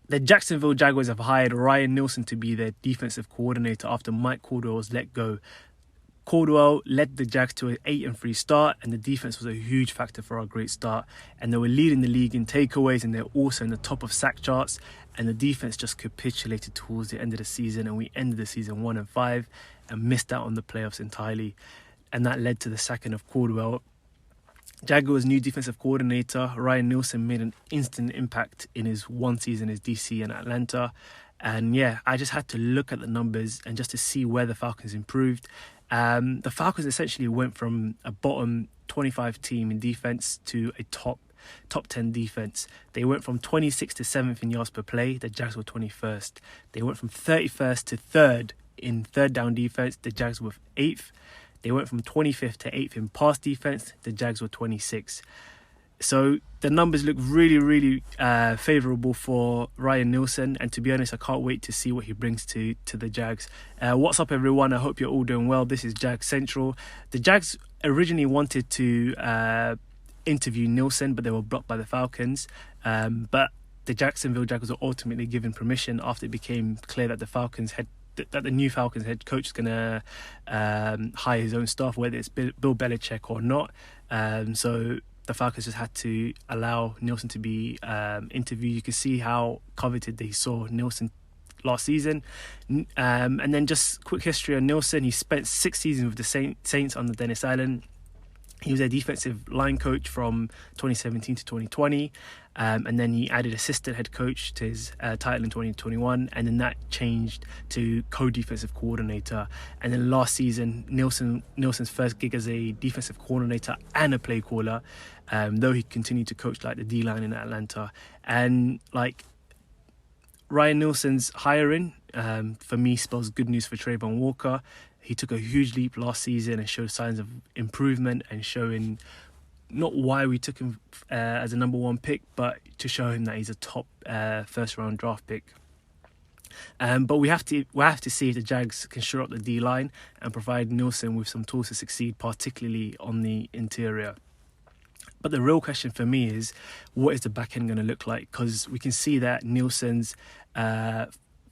The Jacksonville Jaguars have hired Ryan Nielsen to be their defensive coordinator after Mike Caldwell was let go. Caldwell led the Jags to an 8-3 start, and the defense was a huge factor for our great start. And they were leading the league in takeaways, and they're also in the top of sack charts. And the defense just capitulated towards the end of the season, and we ended the season 1-5 and missed out on the playoffs entirely. And that led to the sacking of Caldwell. Jaguars' new defensive coordinator, Ryan Nielsen, made an instant impact in his one season as DC in Atlanta. And yeah, I just had to look at the numbers and just to see where the Falcons improved. The Falcons essentially went from a bottom 25 team in defense to a top 10 defense. They went from 26th to 7th in yards per play. The Jags were 21st. They went from 31st to 3rd in third down defense. The Jags were 8th. They went from 25th to 8th in pass defense. The Jags were 26th. So the numbers look really, really favourable for Ryan Nielsen. And to be honest, I can't wait to see what he brings to the Jags. What's up, everyone? I hope you're all doing well. This is Jags Central. The Jags originally wanted to interview Nielsen, but they were blocked by the Falcons. But the Jacksonville Jaguars were ultimately given permission after it became clear that the new Falcons head coach is going to hire his own staff, whether it's Bill Belichick or not. So the Falcons just had to allow Nielsen to be interviewed. You can see how coveted they saw Nielsen last season. And then just quick history on Nielsen. He spent 6 seasons with the Saints under Dennis Allen. He was their defensive line coach from 2017 to 2020. And then he added assistant head coach to his title in 2021. And then that changed to co-defensive coordinator. And then last season, Nielsen's first gig as a defensive coordinator and a play caller, though he continued to coach like the D-line in Atlanta. And like Ryan Nielsen's hiring, for me, spells good news for Trayvon Walker. He took a huge leap last season and showed signs of improvement and showing not why we took him as a number 1 pick, but to show him that he's a top first round draft pick. But we have to see if the Jags can shore up the D-line and provide Nielsen with some tools to succeed, particularly on the interior. But the real question for me is, what is the back end going to look like? Because we can see that Nielsen's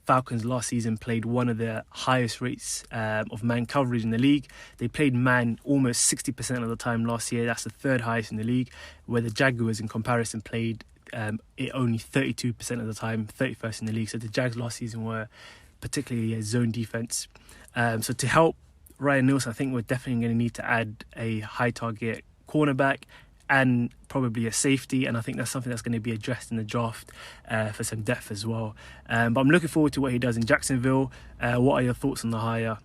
Falcons last season played one of the highest rates of man coverage in the league. They played man almost 60% of the time last year. That's the 3rd highest in the league, where the Jaguars in comparison played it only 32% of the time, 31st in the league. So the Jags last season were particularly a zone defense. So to help Ryan Nielsen, I think we're definitely going to need to add a high target cornerback and probably a safety, and I think that's something that's going to be addressed in the draft for some depth as well. But I'm looking forward to what he does in Jacksonville. What are your thoughts on the hire?